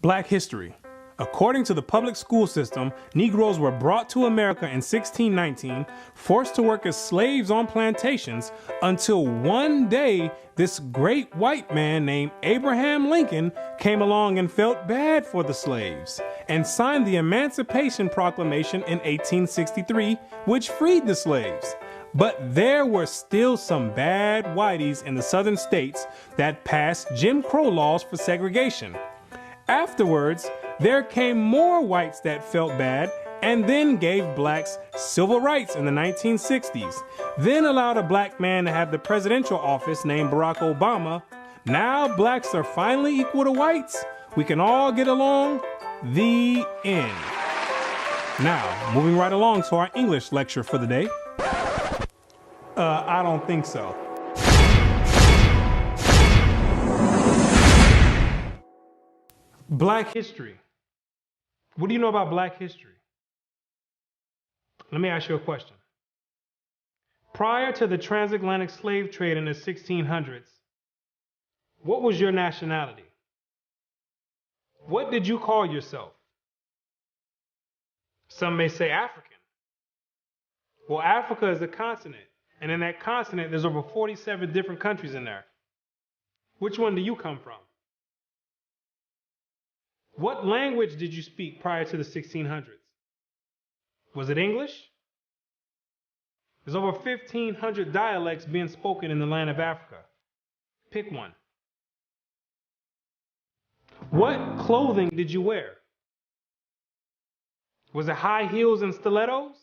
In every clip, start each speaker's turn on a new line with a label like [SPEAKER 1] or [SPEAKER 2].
[SPEAKER 1] Black history. According to the public school system, Negroes were brought to America in 1619, forced to work as slaves on plantations, until one day this great white man named Abraham Lincoln came along and felt bad for the slaves and signed the Emancipation Proclamation in 1863, which freed the slaves. But there were still some bad whiteys in the southern states that passed Jim Crow laws for segregation. Afterwards, there came more whites that felt bad and then gave blacks civil rights in the 1960s, then allowed a black man to have the presidential office named Barack Obama. Now blacks are finally equal to whites. We can all get along. The end. Now, moving right along to our English lecture for the day. I don't think so. Black history. What do you know about Black history? Let me ask you a question. Prior to the transatlantic slave trade in the 1600s, what was your nationality? What did you call yourself? Some may say African. Well, Africa is a continent, and in that continent, there's over 47 different countries in there. Which one do you come from? What language did you speak prior to the 1600s? Was it English? There's over 1,500 dialects being spoken in the land of Africa. Pick one. What clothing did you wear? Was it high heels and stilettos?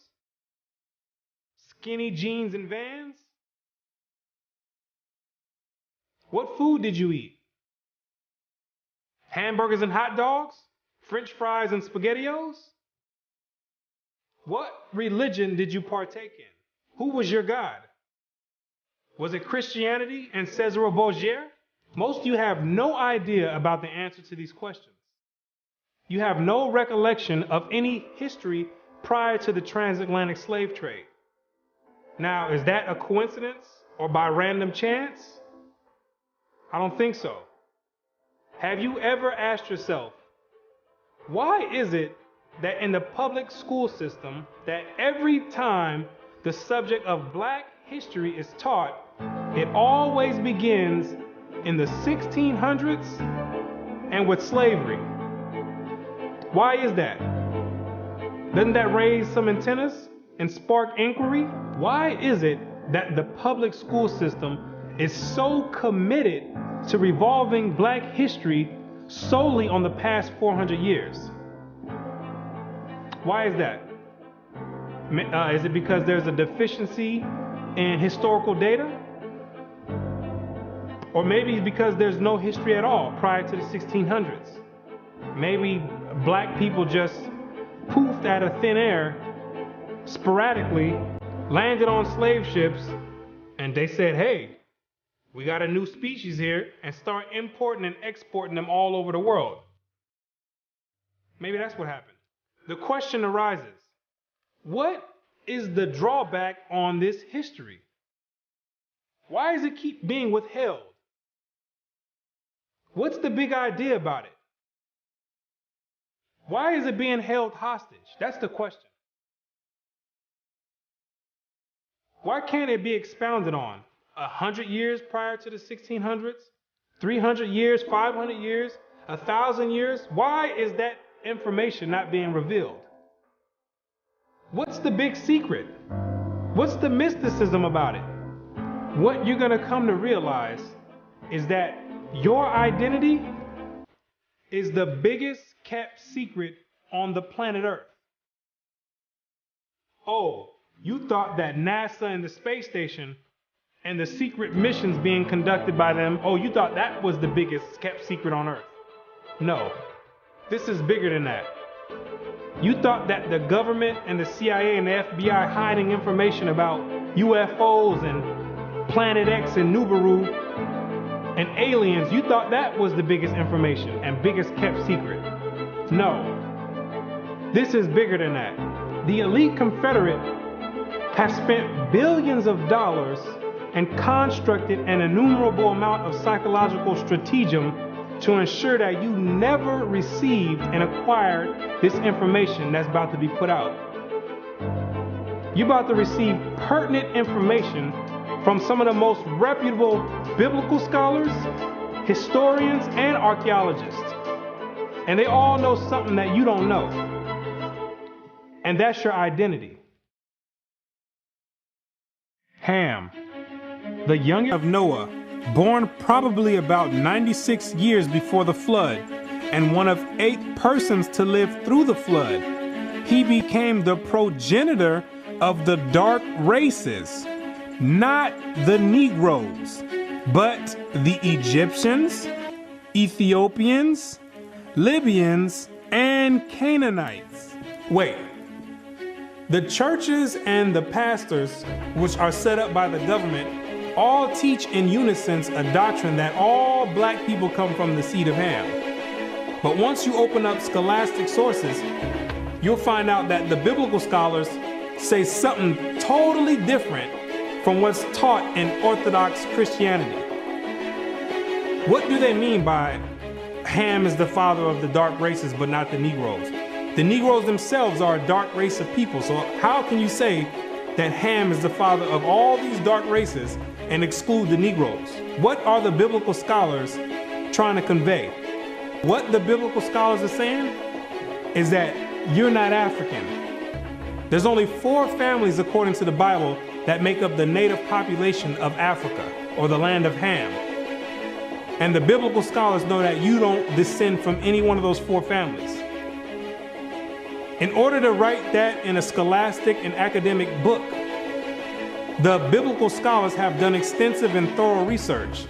[SPEAKER 1] Skinny jeans and Vans? What food did you eat? Hamburgers and hot dogs? French fries and SpaghettiOs? What religion did you partake in? Who was your God? Was it Christianity and Cesare Borgia? Most of you have no idea about the answer to these questions. You have no recollection of any history prior to the transatlantic slave trade. Now, is that a coincidence or by random chance? I don't think so. Have you ever asked yourself, why is it that in the public school system that every time the subject of Black history is taught, it always begins in the 1600s and with slavery? Why is that? Doesn't that raise some antennas and spark inquiry? Why is it that the public school system is so committed to revolving Black history solely on the past 400 years? Why is that? Is it because there's a deficiency in historical data? Or maybe because there's no history at all prior to the 1600s. Maybe Black people just poofed out of thin air sporadically, landed on slave ships, and they said, hey, we got a new species here, and start importing and exporting them all over the world. Maybe that's what happened. The question arises, what is the drawback on this history? Why does it keep being withheld? What's the big idea about it? Why is it being held hostage? That's the question. Why can't it be expounded on? 100 years prior to the 1600s? 300 years, 500 years, 1,000 years? Why is that information not being revealed? What's the big secret? What's the mysticism about it? What you're going to come to realize is that your identity is the biggest kept secret on the planet Earth. Oh, you thought that NASA and the space station and the secret missions being conducted by them, oh, you thought that was the biggest kept secret on Earth. No, this is bigger than that. You thought that the government and the CIA and the FBI hiding information about UFOs and Planet X and Nibiru and aliens, you thought that was the biggest information and biggest kept secret. No, this is bigger than that. The elite Confederate have spent billions of dollars and constructed an innumerable amount of psychological stratagem to ensure that you never received and acquired this information that's about to be put out. You're about to receive pertinent information from some of the most reputable biblical scholars, historians, and archaeologists. And they all know something that you don't know. And that's your identity. Ham, the youngest of Noah, born probably about 96 years before the flood, and one of 8 persons to live through the flood. He became the progenitor of the dark races, not the Negroes, but the Egyptians, Ethiopians, Libyans, and Canaanites. Wait, the churches and the pastors, which are set up by the government, all teach in unison a doctrine that all black people come from the seed of Ham. But once you open up scholastic sources, you'll find out that the biblical scholars say something totally different from what's taught in Orthodox Christianity. What do they mean by Ham is the father of the dark races but not the Negroes? The Negroes themselves are a dark race of people, so how can you say that Ham is the father of all these dark races and exclude the Negroes? What are the biblical scholars trying to convey? What the biblical scholars are saying is that you're not African. There's only 4 families according to the Bible that make up the native population of Africa, or the land of Ham. And the biblical scholars know that you don't descend from any one of those 4 families. In order to write that in a scholastic and academic book, the biblical scholars have done extensive and thorough research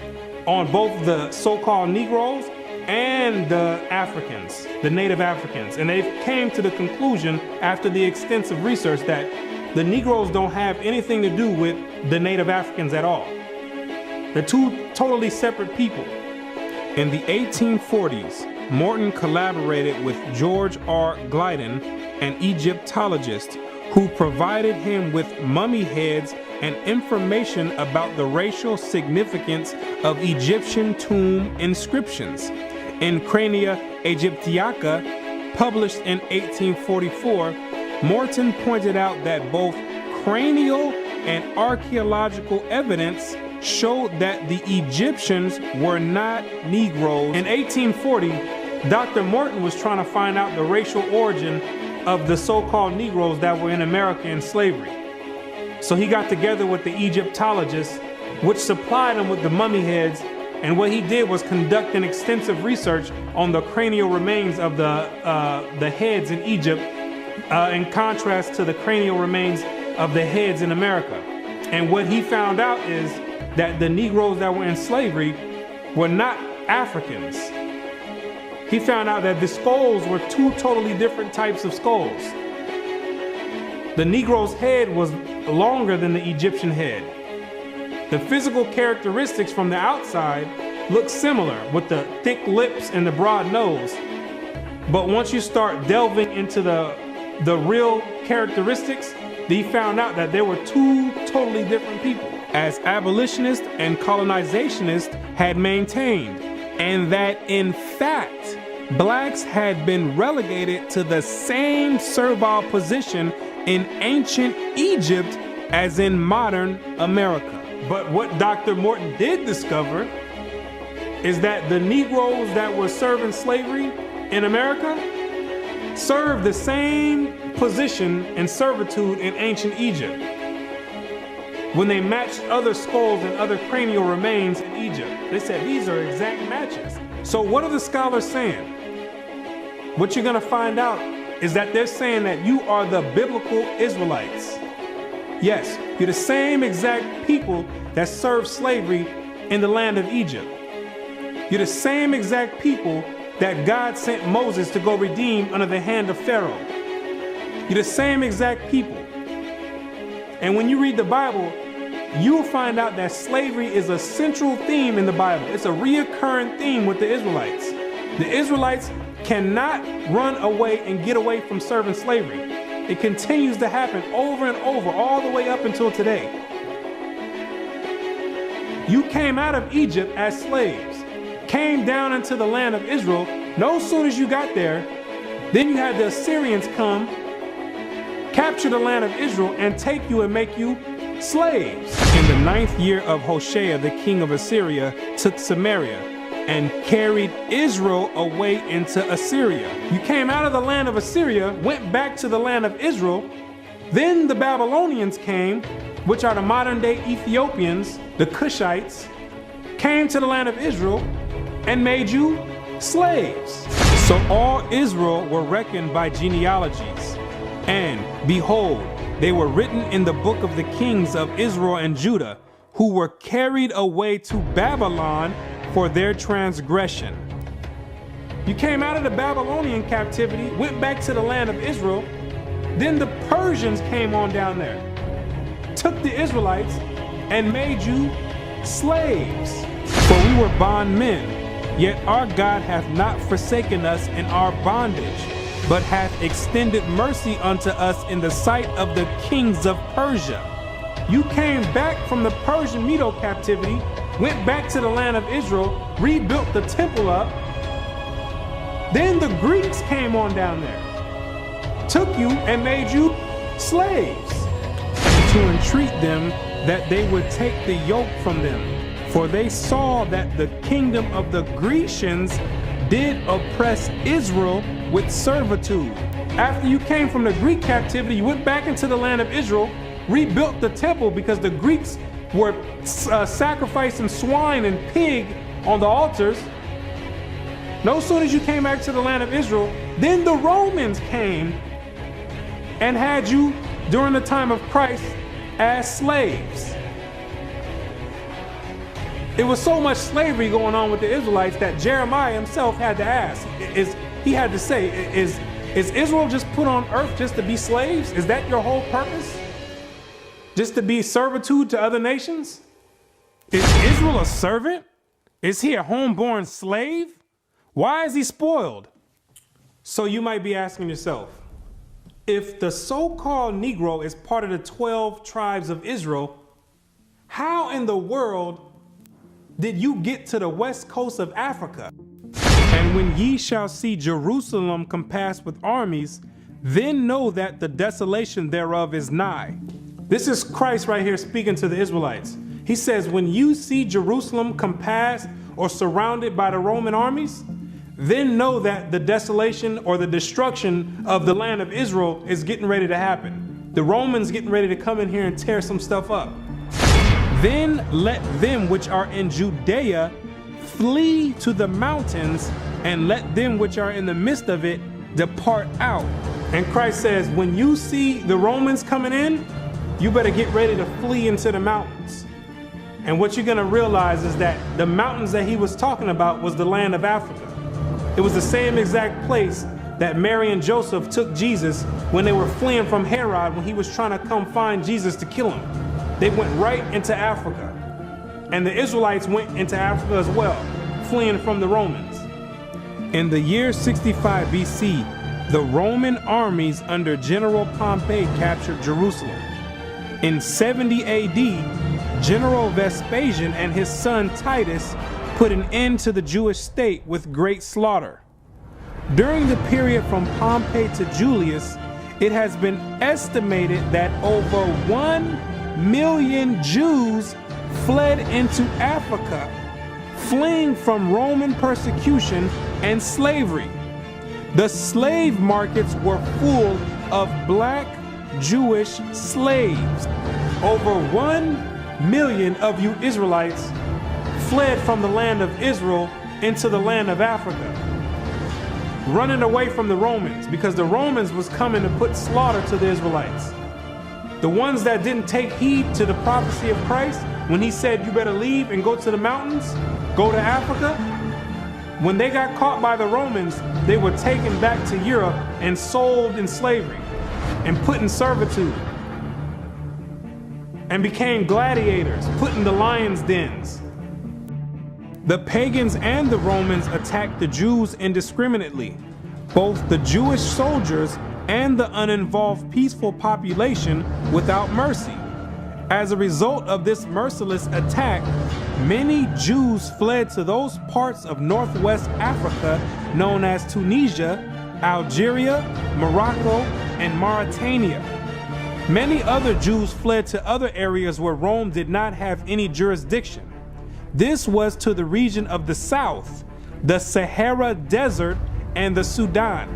[SPEAKER 1] on both the so-called Negroes and the Africans, the native Africans. And they came to the conclusion after the extensive research that the Negroes don't have anything to do with the native Africans at all. They're 2 totally separate people. In the 1840s, Morton collaborated with George R. Gliddon, an Egyptologist, who provided him with mummy heads and information about the racial significance of Egyptian tomb inscriptions. In Crania Aegyptiaca, published in 1844, Morton pointed out that both cranial and archaeological evidence showed that the Egyptians were not Negroes. In 1840, Dr. Morton was trying to find out the racial origin of the so-called Negroes that were in America in slavery. So he got together with the Egyptologists, which supplied him with the mummy heads, and what he did was conduct an extensive research on the cranial remains of the heads in Egypt, in contrast to the cranial remains of the heads in America. And what he found out is that the Negroes that were in slavery were not Africans. He found out that the skulls were 2 totally different types of skulls. The Negro's head was longer than the Egyptian head. The physical characteristics from the outside look similar, with the thick lips and the broad nose. But once you start delving into the real characteristics, he found out that there were 2 totally different people, as abolitionists and colonizationists had maintained, and that in fact, blacks had been relegated to the same servile position in ancient Egypt as in modern America. But what Dr. Morton did discover is that the Negroes that were serving slavery in America served the same position and servitude in ancient Egypt when they matched other skulls and other cranial remains in Egypt. They said these are exact matches. So what are the scholars saying? What you're going to find out is that they're saying that you are the biblical Israelites. Yes, you're the same exact people that served slavery in the land of Egypt. You're the same exact people that God sent Moses to go redeem under the hand of Pharaoh. You're the same exact people. And when you read the Bible, you'll find out that slavery is a central theme in the Bible. It's a reoccurring theme with the Israelites. The Israelites cannot run away and get away from serving slavery. It continues to happen over and over, all the way up until today. You came out of Egypt as slaves. came down into the land of Israel. No sooner as you got there, then you had the Assyrians come, capture the land of Israel, and take you and make you slaves. In the 9th year of Hoshea, the king of Assyria took Samaria and carried Israel away into Assyria. You came out of the land of Assyria, went back to the land of Israel. Then the Babylonians came, which are the modern day Ethiopians, the Cushites, came to the land of Israel and made you slaves. So all Israel were reckoned by genealogies. And behold, they were written in the book of the kings of Israel and Judah, who were carried away to Babylon for their transgression. You came out of the Babylonian captivity, went back to the land of Israel. Then the Persians came on down there, took the Israelites and made you slaves. For we were bondmen, yet our God hath not forsaken us in our bondage, but hath extended mercy unto us in the sight of the kings of Persia. You came back from the Persian Medo captivity, went back to the land of Israel, rebuilt the temple up. Then the Greeks came on down there, took you and made you slaves, to entreat them that they would take the yoke from them. For they saw that the kingdom of the Grecians did oppress Israel with servitude. After you came from the Greek captivity, you went back into the land of Israel, rebuilt the temple because the Greeks were sacrificing swine and pig on the altars. No sooner as you came back to the land of Israel, then the Romans came and had you during the time of Christ as slaves. It was so much slavery going on with the Israelites that Jeremiah himself had to ask, is Israel just put on earth just to be slaves? Is that your whole purpose? Just to be servitude to other nations? Is Israel a servant? Is he a homeborn slave? Why is he spoiled? So you might be asking yourself, if the so-called Negro is part of the 12 tribes of Israel, how in the world did you get to the west coast of Africa? And when ye shall see Jerusalem compassed with armies, then know that the desolation thereof is nigh. This is Christ right here speaking to the Israelites. He says, when you see Jerusalem compassed or surrounded by the Roman armies, then know that the desolation or the destruction of the land of Israel is getting ready to happen. The Romans getting ready to come in here and tear some stuff up. Then let them which are in Judea flee to the mountains, and let them which are in the midst of it depart out. And Christ says, when you see the Romans coming in, you better get ready to flee into the mountains. And what you're gonna realize is that the mountains that he was talking about was the land of Africa. It was the same exact place that Mary and Joseph took Jesus when they were fleeing from Herod when he was trying to come find Jesus to kill him. They went right into Africa. And the Israelites went into Africa as well, fleeing from the Romans. In the year 65 BC, the Roman armies under General Pompey captured Jerusalem. In 70 AD, General Vespasian and his son Titus put an end to the Jewish state with great slaughter. During the period from Pompey to Julius, it has been estimated that over 1 million Jews fled into Africa, fleeing from Roman persecution and slavery. The slave markets were full of black Jewish slaves. Over 1 million of you Israelites fled from the land of Israel into the land of Africa, running away from the Romans because the Romans was coming to put slaughter to the Israelites. The ones that didn't take heed to the prophecy of Christ when he said you better leave and go to the mountains, go to Africa, when they got caught by the Romans, they were taken back to Europe and sold in slavery and put in servitude and became gladiators, put in the lions' dens. The pagans and the Romans attacked the Jews indiscriminately. Both the Jewish soldiers and the uninvolved peaceful population without mercy. As a result of this merciless attack, many Jews fled to those parts of northwest Africa known as Tunisia, Algeria, Morocco, and Mauritania. Many other Jews fled to other areas where Rome did not have any jurisdiction. This was to the region of the south, the Sahara Desert, and the Sudan.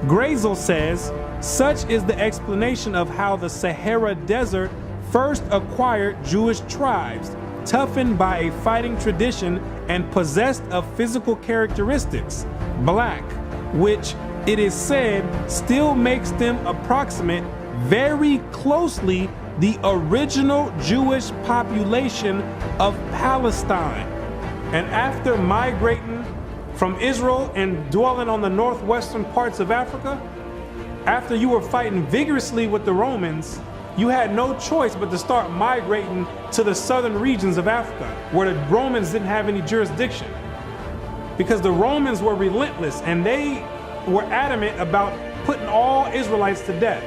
[SPEAKER 1] Grazel says, such is the explanation of how the Sahara Desert first acquired Jewish tribes, toughened by a fighting tradition and possessed of physical characteristics, black, which it is said still makes them approximate very closely the original Jewish population of Palestine. And after migrating from Israel and dwelling on the northwestern parts of Africa, after you were fighting vigorously with the Romans, you had no choice but to start migrating to the southern regions of Africa, where the Romans didn't have any jurisdiction. Because the Romans were relentless and they were adamant about putting all Israelites to death.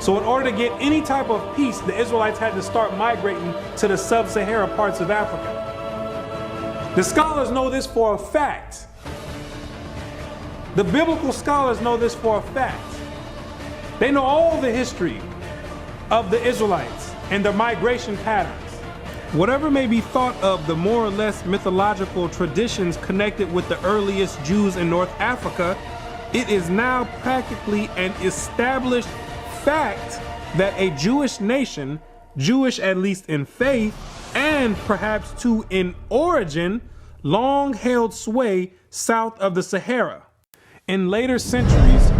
[SPEAKER 1] So in order to get any type of peace, the Israelites had to start migrating to the sub-Sahara parts of Africa. The scholars know this for a fact. The biblical scholars know this for a fact. They know all the history of the Israelites and their migration patterns. Whatever may be thought of the more or less mythological traditions connected with the earliest Jews in North Africa, it is now practically an established fact that a Jewish nation, Jewish at least in faith, and perhaps too in origin, long held sway south of the Sahara. In later centuries,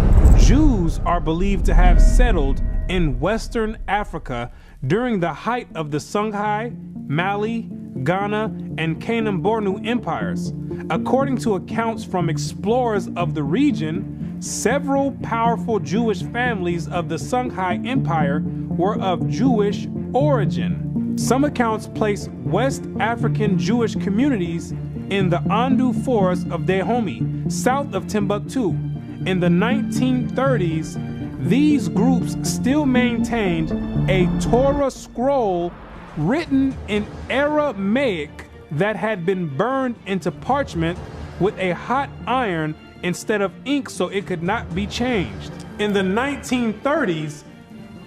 [SPEAKER 1] Jews are believed to have settled in Western Africa during the height of the Songhai, Mali, Ghana, and Kanem-Bornu empires. According to accounts from explorers of the region, several powerful Jewish families of the Songhai Empire were of Jewish origin. Some accounts place West African Jewish communities in the Andu Forest of Dahomey, south of Timbuktu. In the 1930s, these groups still maintained a Torah scroll written in Aramaic that had been burned into parchment with a hot iron instead of ink so it could not be changed. In the 1930s,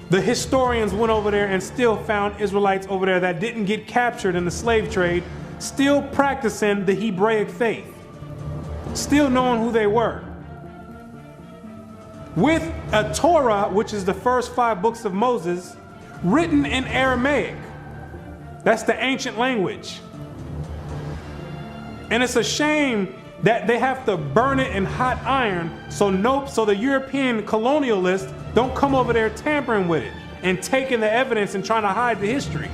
[SPEAKER 1] the historians went over there and still found Israelites over there that didn't get captured in the slave trade, still practicing the Hebraic faith, still knowing who they were. With a Torah, which is the first 5 books of Moses, written in Aramaic. That's the ancient language. And it's a shame that they have to burn it in hot iron so the European colonialists don't come over there tampering with it and taking the evidence and trying to hide the history.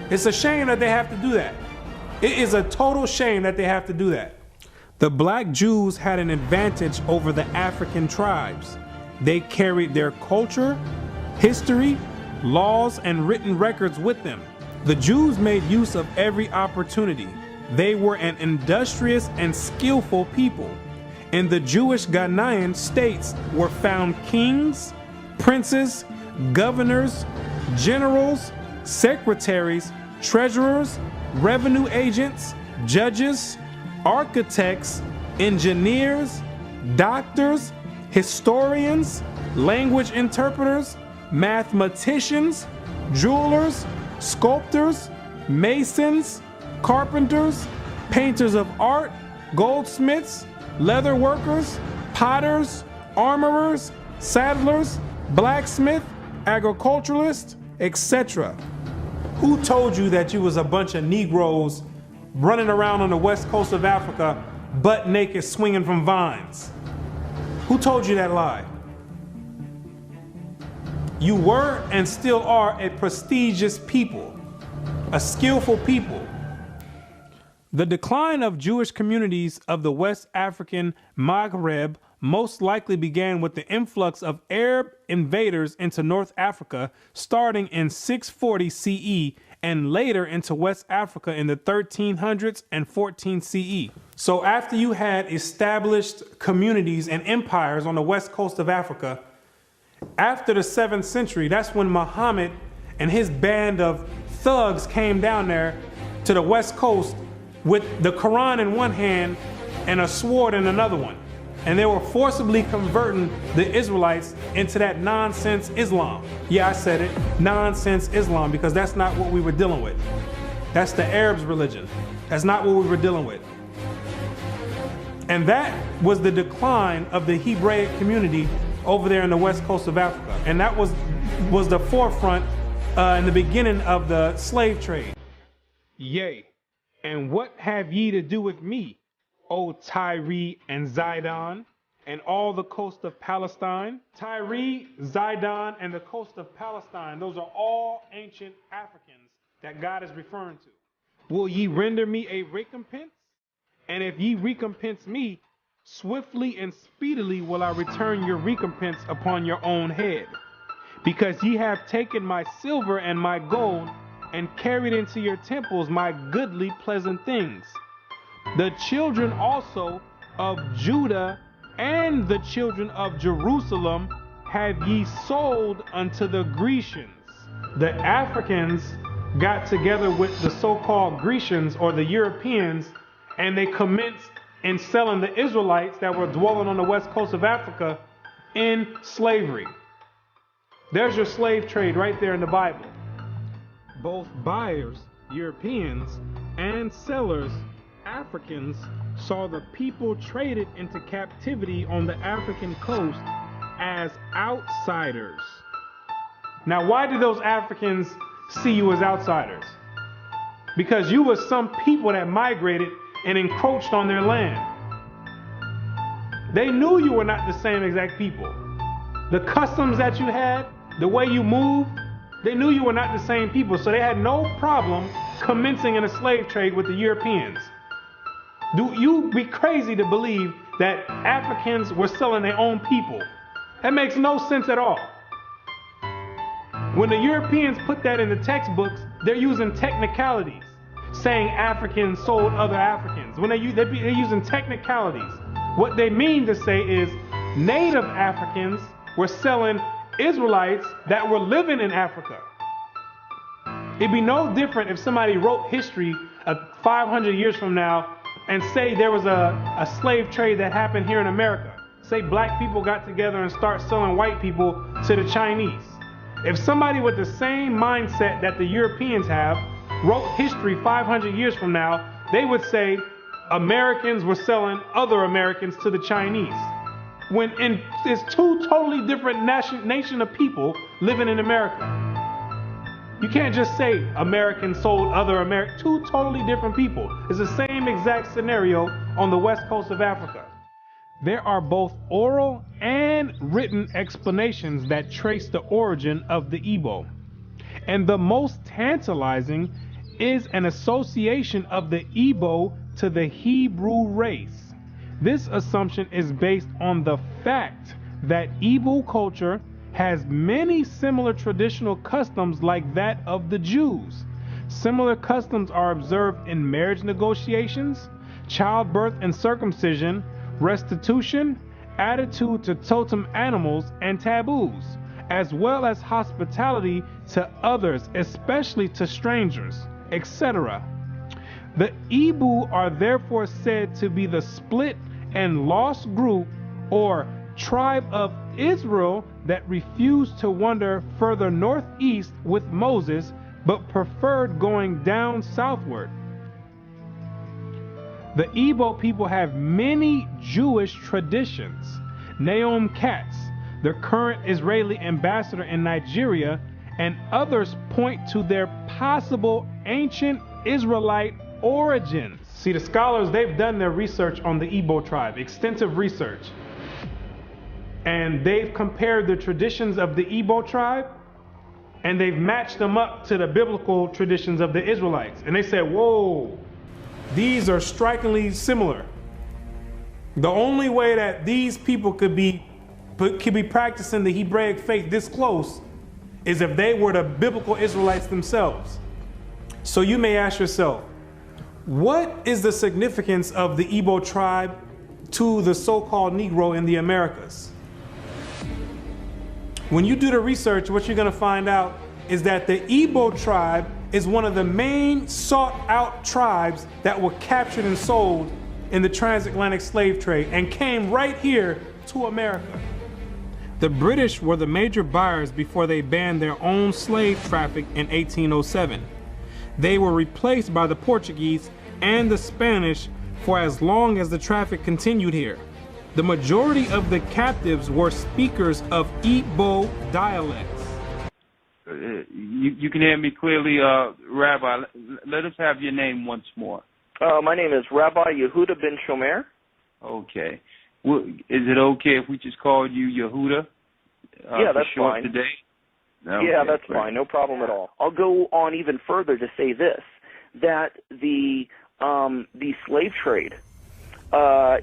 [SPEAKER 1] It's a shame that they have to do that. It is a total shame that they have to do that. The black Jews had an advantage over the African tribes. They carried their culture, history, laws, and written records with them. The Jews made use of every opportunity. They were an industrious and skillful people. In the Jewish Ghanaian states were found kings, princes, governors, generals, secretaries, treasurers, revenue agents, judges, architects, engineers, doctors, historians, language interpreters, mathematicians, jewelers, sculptors, masons, carpenters, painters of art, goldsmiths, leather workers, potters, armorers, saddlers, blacksmith, agriculturalists, etc. Who told you that you was a bunch of Negroes running around on the west coast of Africa, butt naked, swinging from vines? Who told you that lie? You were and still are a prestigious people, a skillful people. The decline of Jewish communities of the West African Maghreb most likely began with the influx of Arab invaders into North Africa starting in 640 CE and later into West Africa in the 1300s and 14 CE. So after you had established communities and empires on the west coast of Africa, after the 7th century, that's when Muhammad and his band of thugs came down there to the West Coast with the Quran in one hand and a sword in another one. And they were forcibly converting the Israelites into that nonsense Islam. Yeah, I said it, nonsense Islam, because that's not what we were dealing with. That's the Arabs' religion. That's not what we were dealing with. And that was the decline of the Hebraic community over there in the west coast of Africa. And that was the forefront in the beginning of the slave trade. Yea, and what have ye to do with me, O Tyre and Zidon, and all the coast of Palestine? Tyre, Zidon, and the coast of Palestine, those are all ancient Africans that God is referring to. Will ye render me a recompense? And if ye recompense me, swiftly and speedily will I return your recompense upon your own head. Because ye have taken my silver and my gold, and carried into your temples my goodly pleasant things. The children also of Judah and the children of Jerusalem have ye sold unto the Grecians. The Africans got together with the so-called Grecians or the Europeans, and they commenced in selling the Israelites that were dwelling on the west coast of Africa in slavery. There's your slave trade right there in the Bible. Both buyers, Europeans, and sellers, Africans, saw the people traded into captivity on the African coast as outsiders. Now, why did those Africans see you as outsiders? Because you were some people that migrated and encroached on their land. They knew you were not the same exact people. The customs that you had, the way you moved, they knew you were not the same people, so they had no problem commencing in a slave trade with the Europeans. Do you be crazy to believe that Africans were selling their own people? That makes no sense at all. When the Europeans put that in the textbooks, they're using technicalities, saying Africans sold other Africans. When they're using technicalities, what they mean to say is native Africans were selling Israelites that were living in Africa. It'd be no different if somebody wrote history 500 years from now and say there was a slave trade that happened here in America. Say black people got together and start selling white people to the Chinese. If somebody with the same mindset that the Europeans have wrote history 500 years from now, they would say Americans were selling other Americans to the Chinese. When it's two totally different nation of people living in America. You can't just say Americans sold other Americans. Two totally different people. It's the same exact scenario on the west coast of Africa. There are both oral and written explanations that trace the origin of the Igbo. And the most tantalizing is an association of the Igbo to the Hebrew race. This assumption is based on the fact that Igbo culture has many similar traditional customs like that of the Jews. Similar customs are observed in marriage negotiations, childbirth and circumcision, restitution, attitude to totem animals and taboos, as well as hospitality to others, especially to strangers, etc. The Igbo are therefore said to be the split and lost group or tribe of Israel that refused to wander further northeast with Moses, but preferred going down southward. The Igbo people have many Jewish traditions. Naomi Katz, the current Israeli ambassador in Nigeria, and others point to their possible ancient Israelite origins. See, the scholars, they've done their research on the Igbo tribe, extensive research. And they've compared the traditions of the Igbo tribe, and they've matched them up to the biblical traditions of the Israelites. And they said, whoa, these are strikingly similar. The only way that these people could be practicing the Hebraic faith this close is if they were the biblical Israelites themselves. So you may ask yourself, what is the significance of the Igbo tribe to the so-called Negro in the Americas? When you do the research, what you're going to find out is that the Igbo tribe is one of the main sought out tribes that were captured and sold in the transatlantic slave trade and came right here to America. The British were the major buyers before they banned their own slave traffic in 1807. They were replaced by the Portuguese and the Spanish for as long as the traffic continued here. The majority of the captives were speakers of Igbo dialects.
[SPEAKER 2] You can hear me clearly, Rabbi. Let us have your name once more.
[SPEAKER 3] My name is Rabbi Yehuda Ben Shomer.
[SPEAKER 2] Okay. Well, is it okay if we just call you Yehuda?
[SPEAKER 3] Yeah, that's fine.
[SPEAKER 2] Today? Okay,
[SPEAKER 3] yeah, that's
[SPEAKER 2] great.
[SPEAKER 3] fine. No problem at all. I'll go on even further to say this, that the slave trade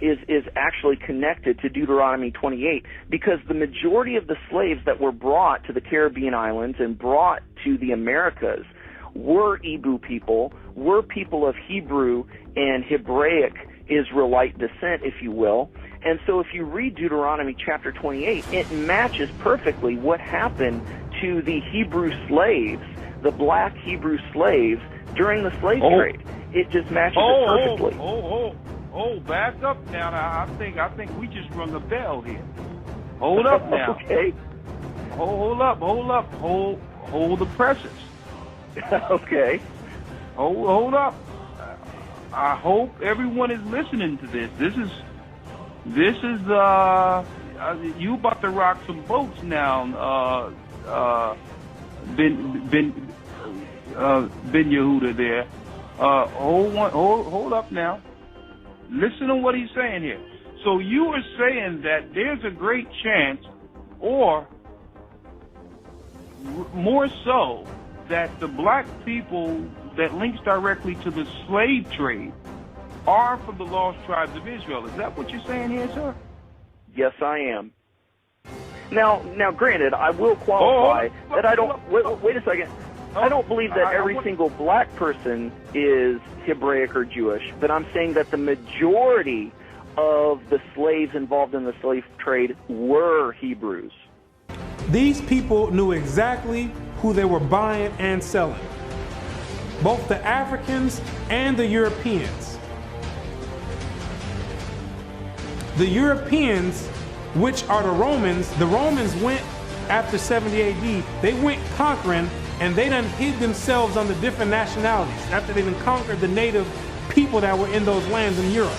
[SPEAKER 3] is actually connected to Deuteronomy 28, because the majority of the slaves that were brought to the Caribbean islands and brought to the Americas were Igbo people, were people of Hebrew and Hebraic Israelite descent, if you will. And so if you read Deuteronomy chapter 28, it matches perfectly what happened to the Hebrew slaves, the black Hebrew slaves, during the slave trade. It just matches it perfectly.
[SPEAKER 2] Back up now. I think we just rung a bell here. Hold up now.
[SPEAKER 3] Okay.
[SPEAKER 2] Hold up. Hold the presses.
[SPEAKER 3] Okay.
[SPEAKER 2] Hold up. I hope everyone is listening to this. This is you about to rock some boats now, Ben Yehuda there. Hold up now. Listen to what he's saying here. So you are saying that there's a great chance, or more so, that the black people that links directly to the slave trade are from the lost tribes of Israel. Is that what you're saying here, sir?
[SPEAKER 3] Yes, I am. Now, granted, I will qualify that I don't. Wait a second. I don't believe that every single black person is Hebraic or Jewish, but I'm saying that the majority of the slaves involved in the slave trade were Hebrews.
[SPEAKER 1] These people knew exactly who they were buying and selling, both the Africans and the Europeans. The Europeans, which are the Romans went after 70 AD, they went conquering, and they done hid themselves under different nationalities after they done conquered the native people that were in those lands in Europe.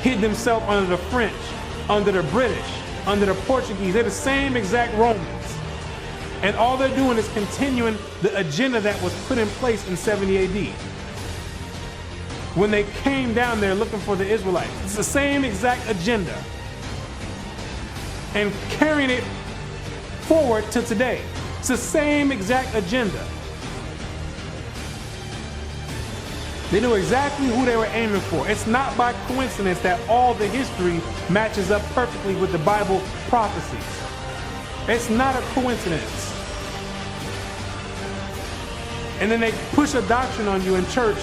[SPEAKER 1] Hid themselves under the French, under the British, under the Portuguese. They're the same exact Romans. And all they're doing is continuing the agenda that was put in place in 70 AD. When they came down there looking for the Israelites. It's the same exact agenda. And carrying it forward to today. It's the same exact agenda. They knew exactly who they were aiming for. It's not by coincidence that all the history matches up perfectly with the Bible prophecies. It's not a coincidence. And then they push a doctrine on you in church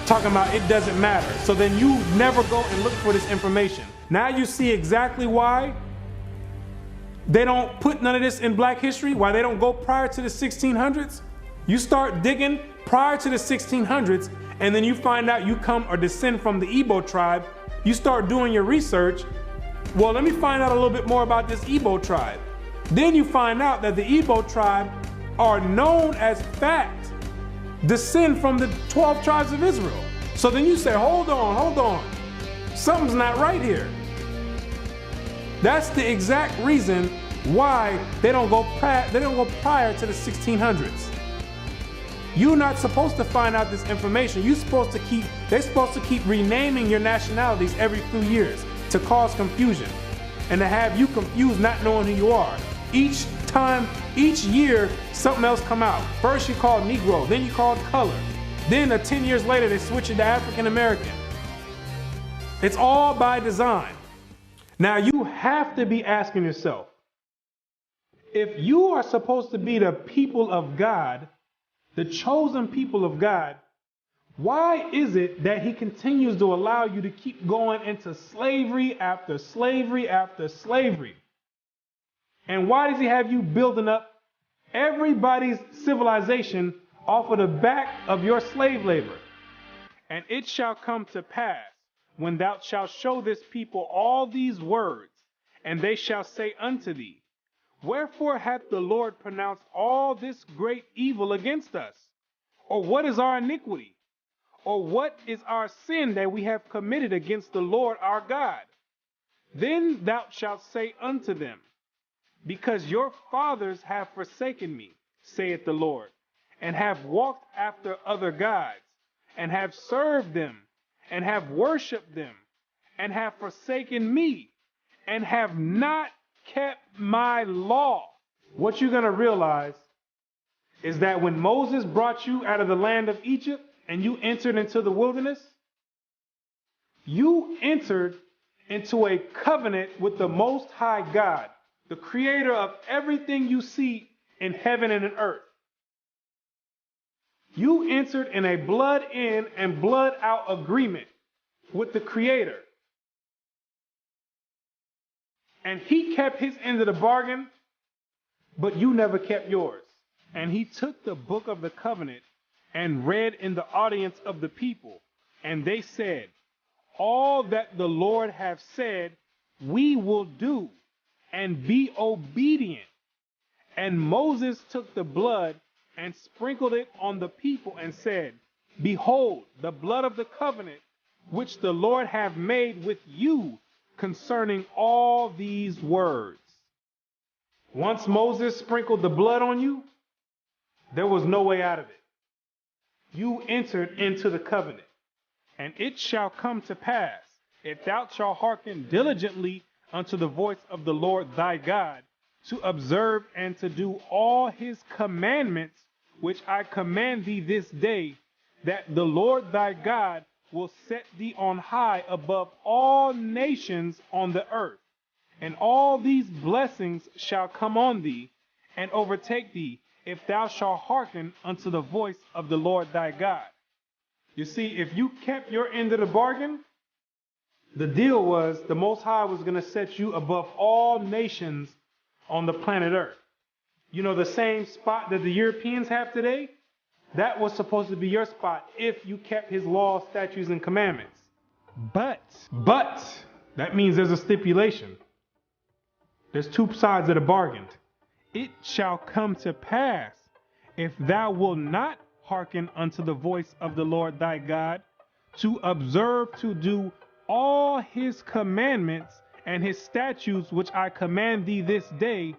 [SPEAKER 1] talking about it doesn't matter. So then you never go and look for this information. Now you see exactly why they don't put none of this in black history, why they don't go prior to the 1600s. You start digging prior to the 1600s, and then you find out you come or descend from the Igbo tribe. You start doing your research. Well, let me find out a little bit more about this Igbo tribe. Then you find out that the Igbo tribe are known as fact descend from the 12 tribes of Israel. So then you say, hold on. Something's not right here. That's the exact reason why they don't go prior to the 1600s. You're not supposed to find out this information. They're supposed to keep renaming your nationalities every few years to cause confusion and to have you confused not knowing who you are. Each year, something else come out. First you called Negro, then you called color. Then 10 years later, they switch it to African American. It's all by design. Now you have to be asking yourself, if you are supposed to be the people of God, the chosen people of God, why is it that he continues to allow you to keep going into slavery after slavery after slavery? And why does he have you building up everybody's civilization off of the back of your slave labor. And it shall come to pass, when thou shalt show this people all these words, and they shall say unto thee, wherefore hath the Lord pronounced all this great evil against us? Or what is our iniquity? Or what is our sin that we have committed against the Lord our God? Then thou shalt say unto them, because your fathers have forsaken me, saith the Lord, and have walked after other gods, and have served them, and have worshipped them, and have forsaken me, and have not kept my law. What you're going to realize is that when Moses brought you out of the land of Egypt and you entered into the wilderness, you entered into a covenant with the Most High God, the creator of everything you see in heaven and in earth. You entered in a blood in and blood out agreement with the creator. And he kept his end of the bargain, but you never kept yours. And he took the book of the covenant and read in the audience of the people. And they said, all that the Lord hath said, we will do, and be obedient. And Moses took the blood and sprinkled it on the people and said, behold, the blood of the covenant which the Lord hath made with you concerning all these words. Once Moses sprinkled the blood on you, there was no way out of it. You entered into the covenant. And it shall come to pass, if thou shalt hearken diligently unto the voice of the Lord thy God, to observe and to do all his commandments, which I command thee this day, that the Lord thy God will set thee on high above all nations on the earth. And all these blessings shall come on thee and overtake thee, if thou shalt hearken unto the voice of the Lord thy God. You see, if you kept your end of the bargain, the deal was the Most High was going to set you above all nations on the planet Earth. You know, the same spot that the Europeans have today, that was supposed to be your spot if you kept his laws, statutes, and commandments. But, that means there's a stipulation. There's two sides of the bargain. It shall come to pass, if thou wilt not hearken unto the voice of the Lord thy God, to observe to do all his commandments and his statutes which I command thee this day,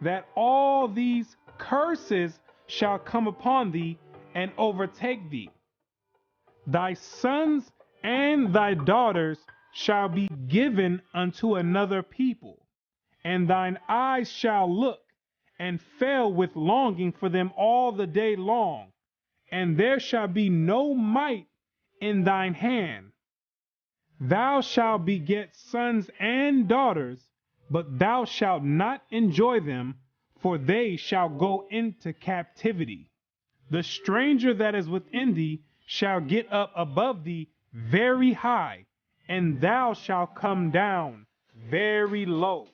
[SPEAKER 1] that all these curses shall come upon thee and overtake thee. Thy sons and thy daughters shall be given unto another people, and thine eyes shall look and fail with longing for them all the day long, and there shall be no might in thine hand. Thou shalt beget sons and daughters, but thou shalt not enjoy them, for they shall go into captivity. The stranger that is within thee shall get up above thee very high, and thou shalt come down very low.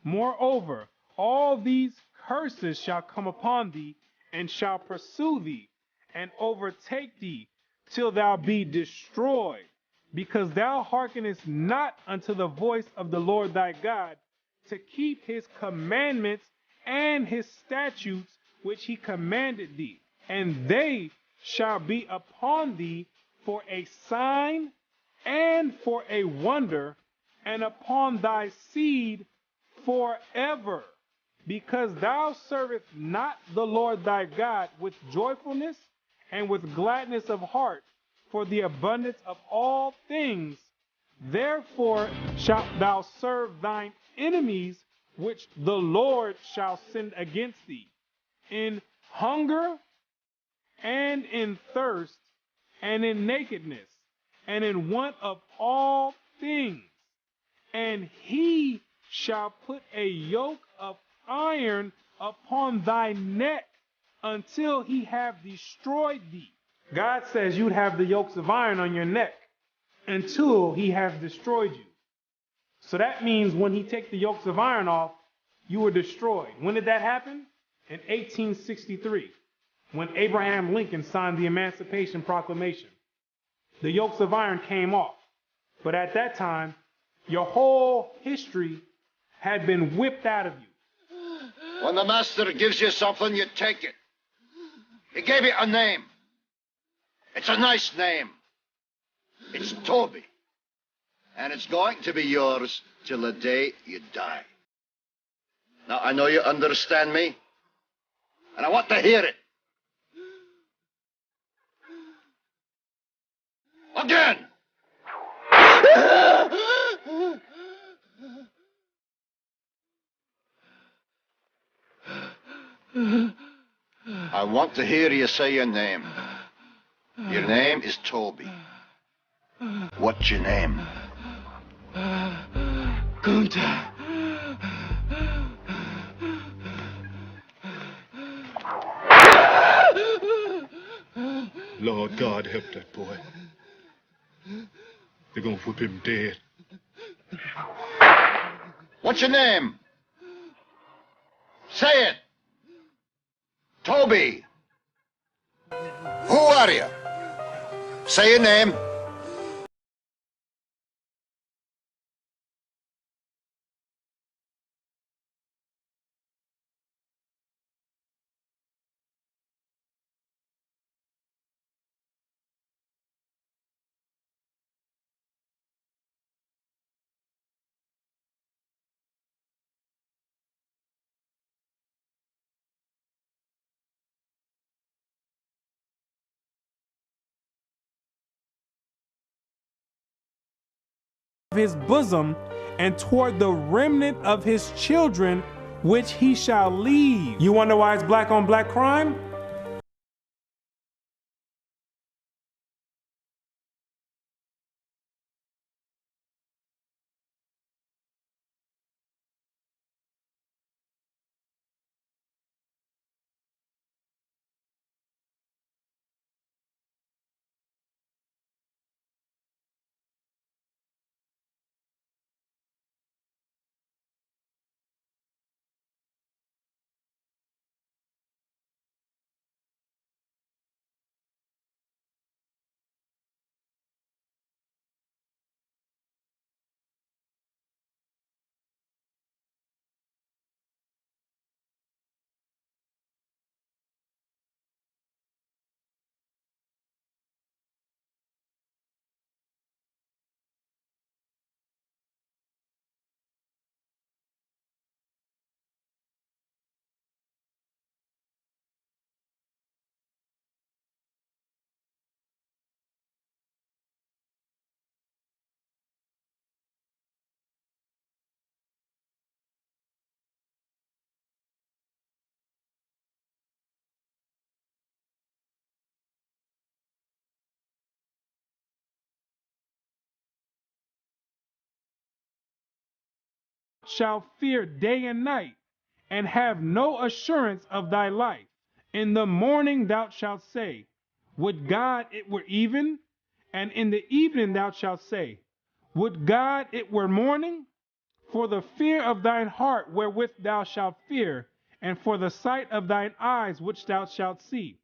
[SPEAKER 1] Moreover, all these curses shall come upon thee, and shall pursue thee, and overtake thee, till thou be destroyed, because thou hearkenest not unto the voice of the Lord thy God, to keep his commandments and his statutes which he commanded thee. And they shall be upon thee for a sign and for a wonder, and upon thy seed forever, because thou servest not the Lord thy God with joyfulness and with gladness of heart for the abundance of all things. Therefore shalt thou serve thine enemies, which the Lord shall send against thee, in hunger and in thirst and in nakedness and in want of all things. And he shall put a yoke of iron upon thy neck until he have destroyed thee. God says you'd have the yokes of iron on your neck until he has destroyed you. So that means when he takes the yokes of iron off, you were destroyed. When did that happen? In 1863, when Abraham Lincoln signed the Emancipation Proclamation. The yokes of iron came off. But at that time, your whole history had been whipped out of you.
[SPEAKER 4] When the master gives you something, you take it. He gave you a name. It's a nice name. It's Toby. And it's going to be yours till the day you die. Now, I know you understand me, and I want to hear it. Again! I want to hear you say your name. Your name is Toby. What's your name?
[SPEAKER 5] Kunta.
[SPEAKER 6] Lord God, help that boy. They're gonna whip him dead.
[SPEAKER 4] What's your name? Say it. Toby. Who are you? Say your name.
[SPEAKER 1] His bosom, and toward the remnant of his children, which he shall leave. You wonder why it's black on black crime? Shall fear day and night, and have no assurance of thy life. In the morning thou shalt say, would God it were even? And in the evening thou shalt say, would God it were morning? For the fear of thine heart wherewith thou shalt fear, and for the sight of thine eyes which thou shalt see.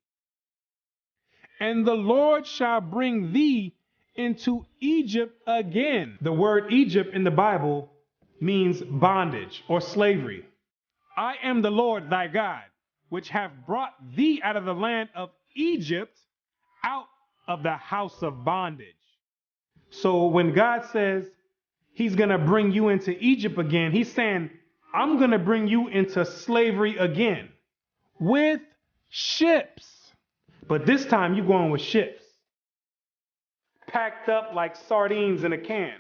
[SPEAKER 1] And the Lord shall bring thee into Egypt again. The word Egypt in the Bible means bondage or slavery. I am the Lord thy God, which have brought thee out of the land of Egypt, out of the house of bondage. So when God says he's going to bring you into Egypt again, he's saying, I'm going to bring you into slavery again with ships. But this time you're going with ships, packed up like sardines in a can.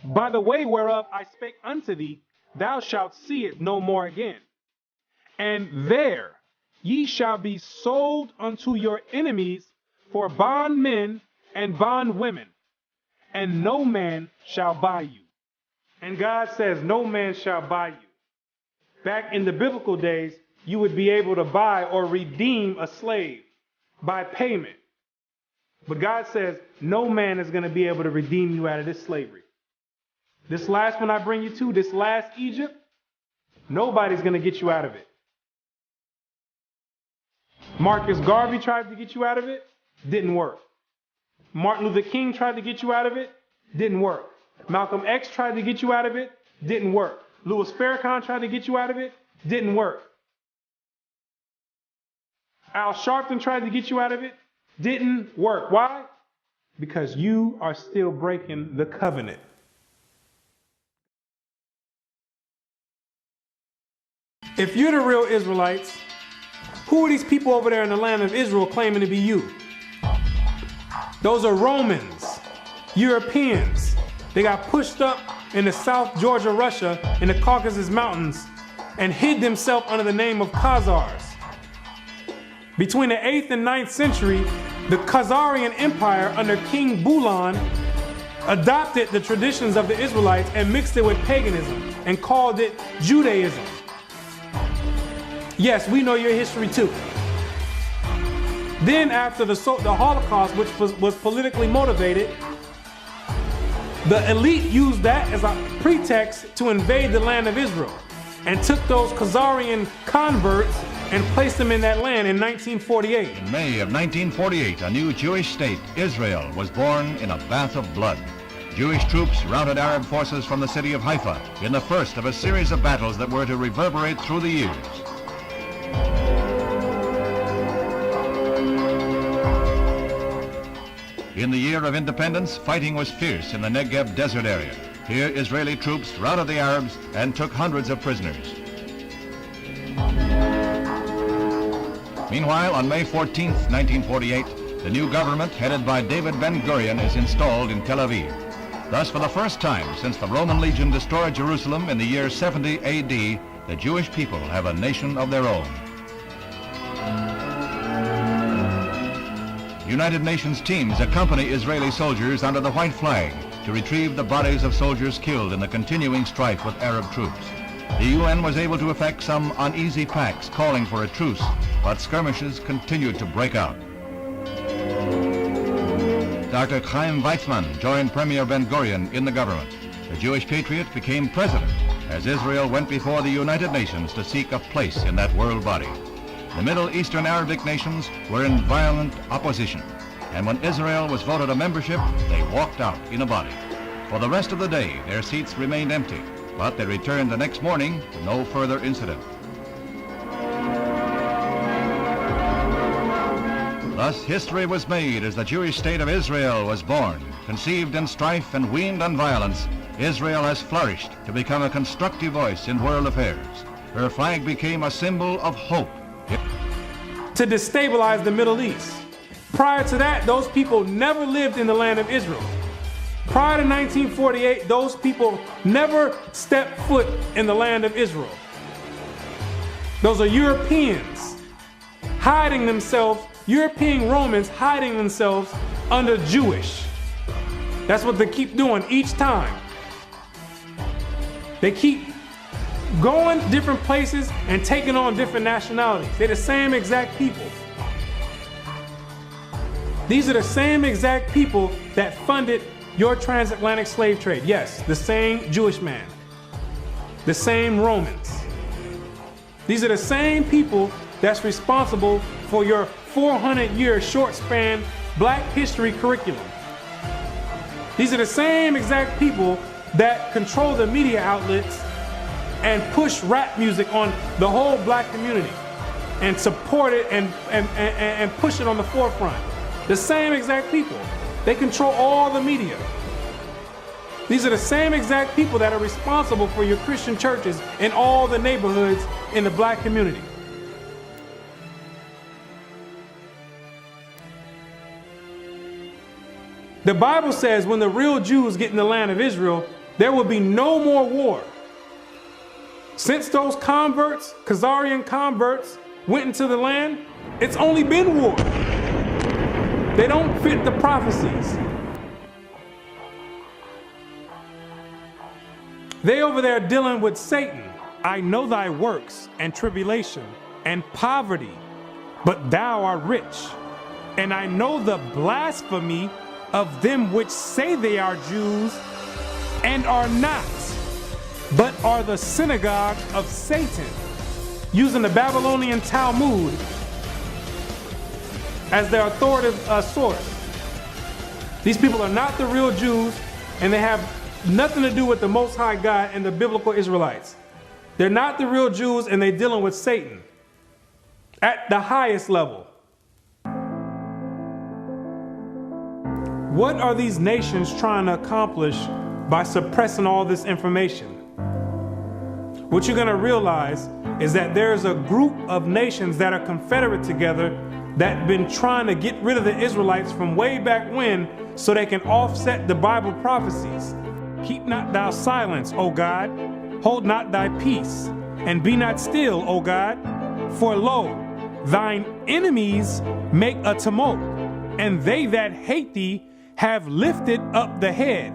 [SPEAKER 1] By the way whereof I spake unto thee, thou shalt see it no more again. And there ye shall be sold unto your enemies for bondmen and bondwomen, and no man shall buy you. And God says, no man shall buy you. Back in the biblical days, you would be able to buy or redeem a slave by payment. But God says, no man is going to be able to redeem you out of this slavery. This last one I bring you to, this last Egypt, nobody's going to get you out of it. Marcus Garvey tried to get you out of it, didn't work. Martin Luther King tried to get you out of it, didn't work. Malcolm X tried to get you out of it, didn't work. Louis Farrakhan tried to get you out of it, didn't work. Al Sharpton tried to get you out of it, didn't work. Why? Because you are still breaking the covenant. If you're the real Israelites, who are these people over there in the land of Israel claiming to be you? Those are Romans, Europeans. They got pushed up in the South Georgia, Russia, in the Caucasus Mountains, and hid themselves under the name of Khazars. Between the 8th and 9th century, the Khazarian Empire under King Bulan adopted the traditions of the Israelites and mixed it with paganism and called it Judaism. Yes, we know your history too. Then after the Holocaust, which was politically motivated, the elite used that as a pretext to invade the land of Israel and took those Khazarian converts and placed them in that land in 1948.
[SPEAKER 5] In May of 1948, a new Jewish state, Israel, was born in a bath of blood. Jewish troops routed Arab forces from the city of Haifa in the first of a series of battles that were to reverberate through the years. In the year of independence, fighting was fierce in the Negev desert area. Here, Israeli troops routed the Arabs and took hundreds of prisoners. Meanwhile, on May 14, 1948, the new government headed by David Ben-Gurion is installed in Tel Aviv. Thus, for the first time since the Roman legion destroyed Jerusalem in the year 70 AD, the Jewish people have a nation of their own. United Nations teams accompany Israeli soldiers under the white flag to retrieve the bodies of soldiers killed in the continuing strife with Arab troops. The UN was able to effect some uneasy pacts calling for a truce, but skirmishes continued to break out. Dr. Chaim Weizmann joined Premier Ben-Gurion in the government. The Jewish patriot became president as Israel went before the United Nations to seek a place in that world body. The Middle Eastern Arabic nations were in violent opposition, and when Israel was voted a membership, they walked out in a body. For the rest of the day, their seats remained empty, but they returned the next morning to no further incident. Thus, history was made as the Jewish state of Israel was born. Conceived in strife and weaned on violence, Israel has flourished to become a constructive voice in world affairs. Her flag became a symbol of hope.
[SPEAKER 1] To destabilize the Middle East. Prior to that, those people never lived in the land of Israel. Prior to 1948, those people never stepped foot in the land of Israel. Those are Europeans hiding themselves, European Romans hiding themselves under Jewish. That's what they keep doing each time. They keep going different places and taking on different nationalities. They're the same exact people. These are the same exact people that funded your transatlantic slave trade. Yes, the same Jewish man, the same Romans. These are the same people that's responsible for your 400-year short span Black history curriculum. These are the same exact people that control the media outlets and push rap music on the whole Black community and support it and push it on the forefront. The same exact people. They control all the media. These are the same exact people that are responsible for your Christian churches in all the neighborhoods in the Black community. The Bible says when the real Jews get in the land of Israel, there will be no more war. Since those converts, Khazarian converts, went into the land, it's only been war. They don't fit the prophecies. They over there dealing with Satan. I know thy works and tribulation and poverty, but thou art rich. And I know the blasphemy of them which say they are Jews and are not, but are the synagogue of Satan, using the Babylonian Talmud as their authoritative source. These people are not the real Jews, and they have nothing to do with the Most High God and the biblical Israelites. They're not the real Jews, and they're dealing with Satan at the highest level. What are these nations trying to accomplish by suppressing all this information? What you're going to realize is that there's a group of nations that are confederate together that have been trying to get rid of the Israelites from way back when so they can offset the Bible prophecies. Keep not thou silence, O God. Hold not thy peace, and be not still, O God. For lo, thine enemies make a tumult, and they that hate thee have lifted up the head.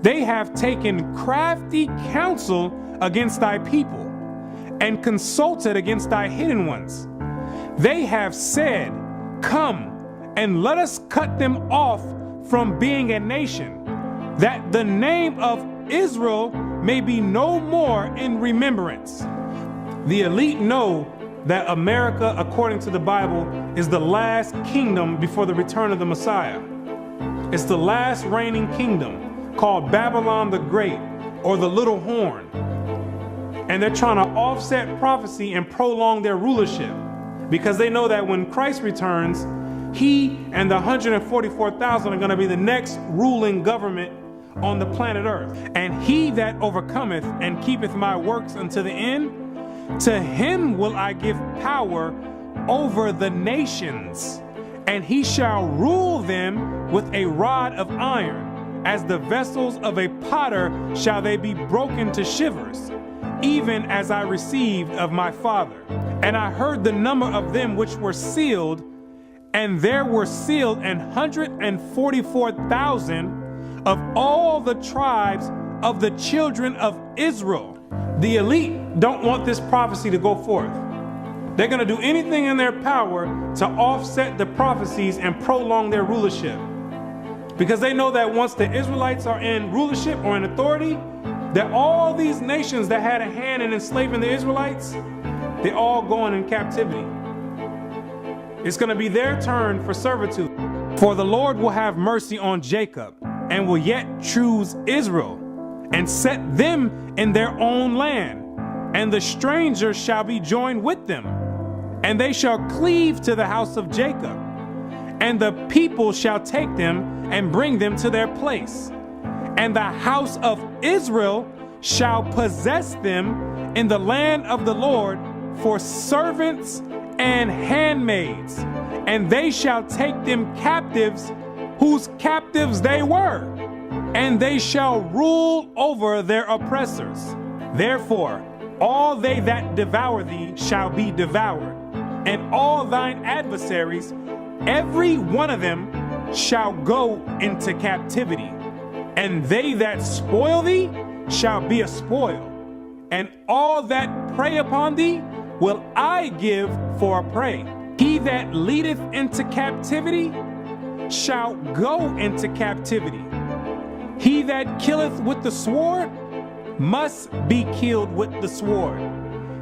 [SPEAKER 1] They have taken crafty counsel against thy people, and consulted against thy hidden ones. They have said, come, and let us cut them off from being a nation, that the name of Israel may be no more in remembrance. The elite know that America, according to the Bible, is the last kingdom before the return of the Messiah. It's the last reigning kingdom, called Babylon the Great, or the Little Horn. And they're trying to offset prophecy and prolong their rulership, because they know that when Christ returns, he and the 144,000 are going to be the next ruling government on the planet Earth. And he that overcometh and keepeth my works unto the end, to him will I give power over the nations, and he shall rule them with a rod of iron. As the vessels of a potter shall they be broken to shivers, even as I received of my Father. And I heard the number of them which were sealed, and there were sealed 144,000 of all the tribes of the children of Israel. The elite don't want this prophecy to go forth. They're going to do anything in their power to offset the prophecies and prolong their rulership, because they know that once the Israelites are in rulership or in authority, that all these nations that had a hand in enslaving the Israelites, they're all going in captivity. It's going to be their turn for servitude. For the Lord will have mercy on Jacob, and will yet choose Israel, and set them in their own land. And the strangers shall be joined with them, and they shall cleave to the house of Jacob. And the people shall take them and bring them to their place. And the house of Israel shall possess them in the land of the Lord for servants and handmaids. And they shall take them captives, whose captives they were, and they shall rule over their oppressors. Therefore, all they that devour thee shall be devoured, and all thine adversaries, every one of them, shall go into captivity. And they that spoil thee shall be a spoil, and all that prey upon thee will I give for a prey. He that leadeth into captivity shall go into captivity. He that killeth with the sword must be killed with the sword.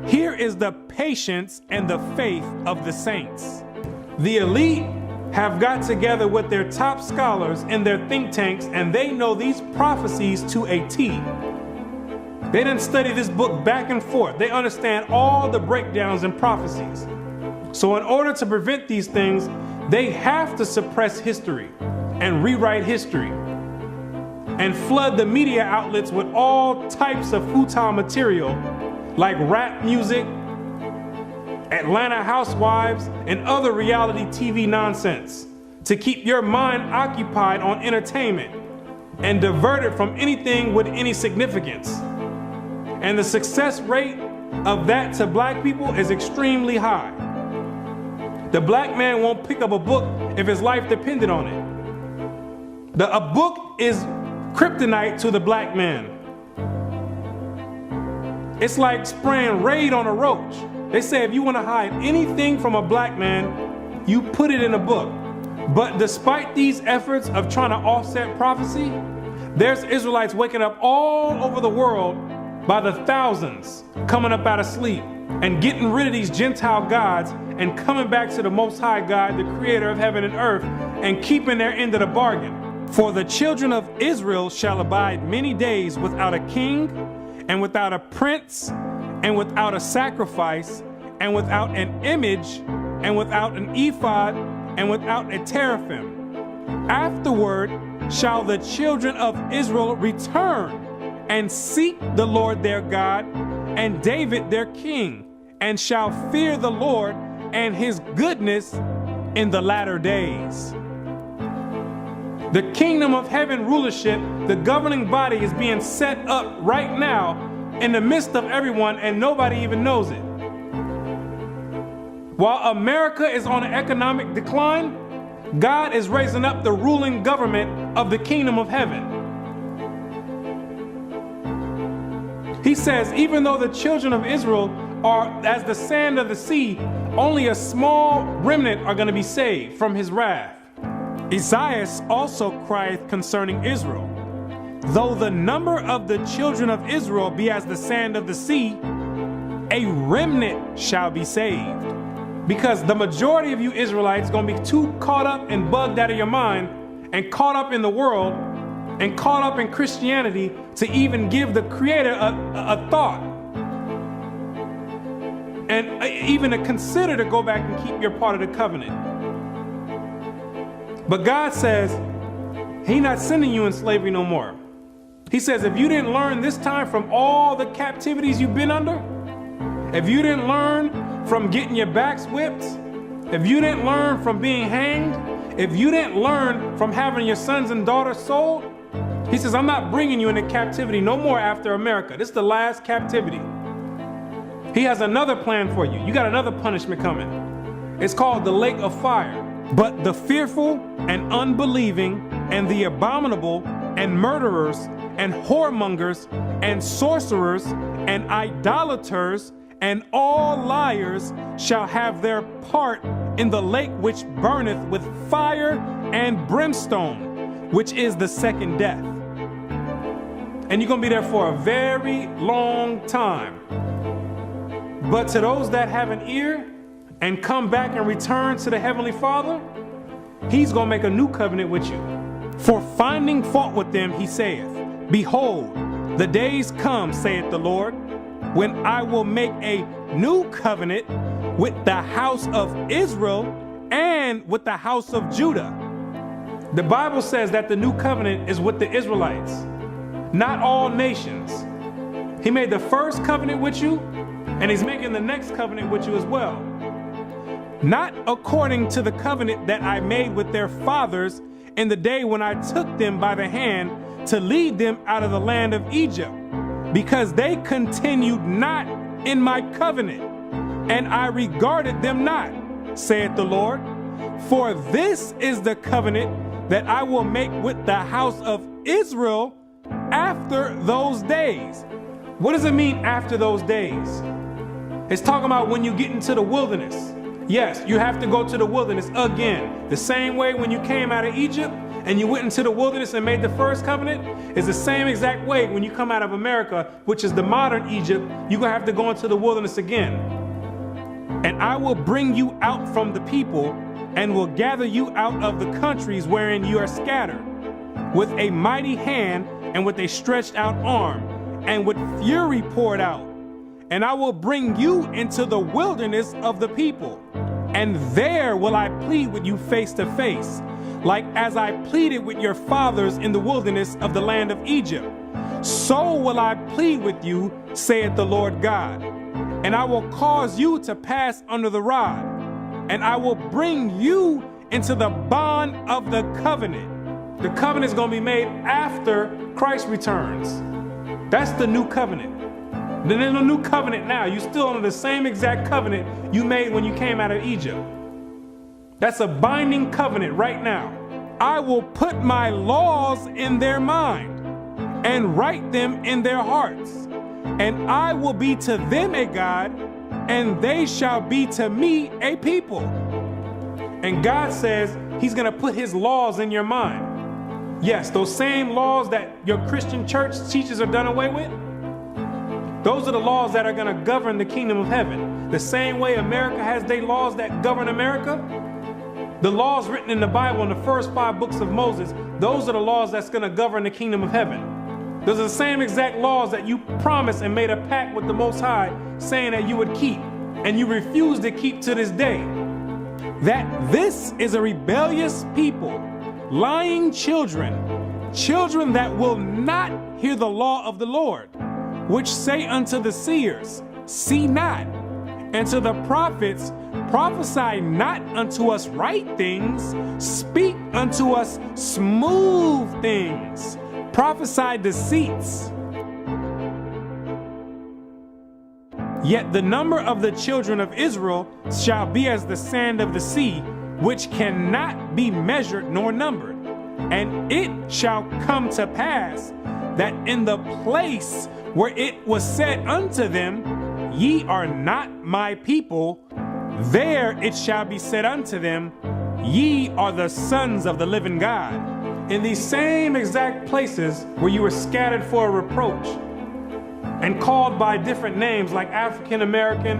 [SPEAKER 1] Here is the patience and the faith of the saints. The elite have got together with their top scholars in their think tanks, and they know these prophecies to a T. They didn't study this book back and forth. They understand all the breakdowns and prophecies. So in order to prevent these things, they have to suppress history and rewrite history and flood the media outlets with all types of futile material like rap music, Atlanta Housewives, and other reality TV nonsense to keep your mind occupied on entertainment and divert it from anything with any significance. And the success rate of that to black people is extremely high. The black man won't pick up a book if his life depended on it. A book is kryptonite to the black man. It's like spraying Raid on a roach. They say if you want to hide anything from a black man, you put it in a book. But despite these efforts of trying to offset prophecy, There's Israelites waking up all over the world by the thousands, coming up out of sleep and getting rid of these Gentile gods and coming back to the Most High God, the creator of heaven and earth, and keeping their end of the bargain. For the children of Israel shall abide many days without a king, and without a prince, and without a sacrifice, and without an image, and without an ephod, and without a teraphim. Afterward shall the children of Israel return and seek the Lord their God and David their king, and shall fear the Lord and his goodness in the latter days. The kingdom of heaven rulership, the governing body, is being set up right now in the midst of everyone, and nobody even knows it. While America is on an economic decline, God is raising up the ruling government of the kingdom of heaven. He says, even though the children of Israel are as the sand of the sea, only a small remnant are going to be saved from his wrath. Isaiah also crieth concerning Israel, though the number of the children of Israel be as the sand of the sea, a remnant shall be saved. Because the majority of you Israelites are going to be too caught up and bugged out of your mind and caught up in the world and caught up in Christianity to even give the Creator a thought and even to consider to go back and keep your part of the covenant. But God says He's not sending you in slavery no more. He says if you didn't learn this time from all the captivities you've been under, if you didn't learn from getting your backs whipped, if you didn't learn from being hanged, if you didn't learn from having your sons and daughters sold, He says, I'm not bringing you into captivity no more after America. This is the last captivity. He has another plan for you. You got another punishment coming. It's called the lake of fire. But the fearful and unbelieving and the abominable and murderers and whoremongers and sorcerers and idolaters and all liars shall have their part in the lake which burneth with fire and brimstone, which is the second death. And you're going to be there for a very long time. But to those that have an ear and come back and return to the Heavenly Father, He's going to make a new covenant with you. For finding fault with them, He saith, Behold, the days come, saith the Lord, when I will make a new covenant with the house of Israel and with the house of Judah. The Bible says that the new covenant is with the Israelites, not all nations. He made the first covenant with you, and He's making the next covenant with you as well. Not according to the covenant that I made with their fathers in the day when I took them by the hand to lead them out of the land of Egypt, because they continued not in my covenant, and I regarded them not, saith the Lord. For this is the covenant that I will make with the house of Israel after those days. What does it mean after those days? It's talking about when you get into the wilderness. Yes, you have to go to the wilderness again. The same way when you came out of Egypt and you went into the wilderness and made the first covenant is the same exact way when you come out of America, which is the modern Egypt, you're going to have to go into the wilderness again. And I will bring you out from the people and will gather you out of the countries wherein you are scattered, with a mighty hand and with a stretched out arm and with fury poured out. And I will bring you into the wilderness of the people, and there will I plead with you face to face, like as I pleaded with your fathers in the wilderness of the land of Egypt. So will I plead with you, saith the Lord God. And I will cause you to pass under the rod, and I will bring you into the bond of the covenant. The covenant is going to be made after Christ returns. That's the new covenant. Then there's no new covenant now. You're still under the same exact covenant you made when you came out of Egypt. That's a binding covenant right now. I will put my laws in their mind and write them in their hearts. And I will be to them a God, and they shall be to me a people. And God says He's going to put His laws in your mind. Yes, those same laws that your Christian church teaches are done away with, those are the laws that are going to govern the kingdom of heaven. The same way America has their laws that govern America, the laws written in the Bible in the first 5 books of Moses, those are the laws that's going to govern the kingdom of heaven. Those are the same exact laws that you promised and made a pact with the Most High saying that you would keep, and you refuse to keep to this day. That this is a rebellious people, lying children, children that will not hear the law of the Lord, which say unto the seers, see not, and to the prophets, prophesy not unto us right things, speak unto us smooth things, prophesy deceits. Yet the number of the children of Israel shall be as the sand of the sea, which cannot be measured nor numbered. And it shall come to pass that in the place where it was said unto them, ye are not my people, there it shall be said unto them, ye are the sons of the living God. In these same exact places where you were scattered for a reproach and called by different names like African American,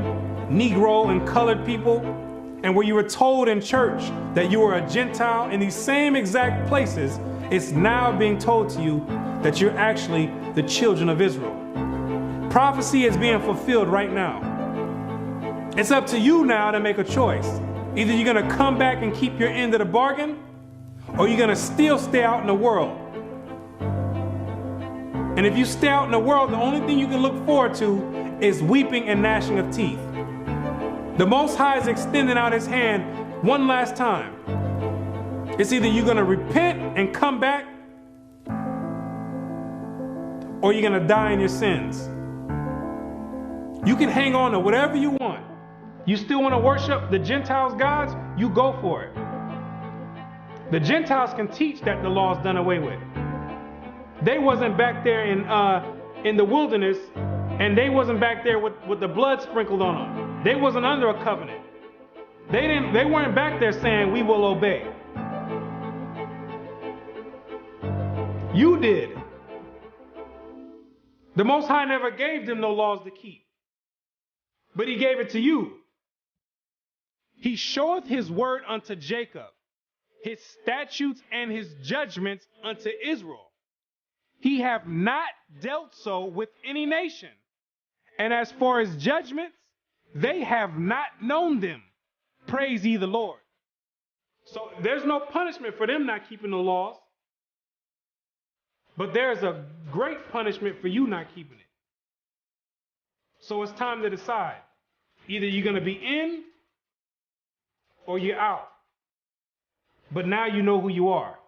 [SPEAKER 1] Negro, and colored people, and where you were told in church that you were a Gentile, in these same exact places, it's now being told to you that you're actually the children of Israel. Prophecy is being fulfilled right now. It's up to you now to make a choice. Either you're going to come back and keep your end of the bargain, or you're going to still stay out in the world. And if you stay out in the world, the only thing you can look forward to is weeping and gnashing of teeth. The Most High is extending out his hand one last time. It's either you're going to repent and come back, or you're going to die in your sins. You can hang on to whatever you want. You still want to worship the Gentiles' gods? You go for it. The Gentiles can teach that the law is done away with. They wasn't back there in the wilderness, and they wasn't back there with the blood sprinkled on them. They wasn't under a covenant. They weren't back there saying, we will obey. You did. The Most High never gave them no laws to keep, but he gave it to you. He showeth his word unto Jacob, his statutes and his judgments unto Israel. He have not dealt so with any nation. And as for his judgments, they have not known them. Praise ye the Lord. So there's no punishment for them not keeping the laws. But there's a great punishment for you not keeping it. So it's time to decide. Either you're going to be in or you're out. But now you know who you are.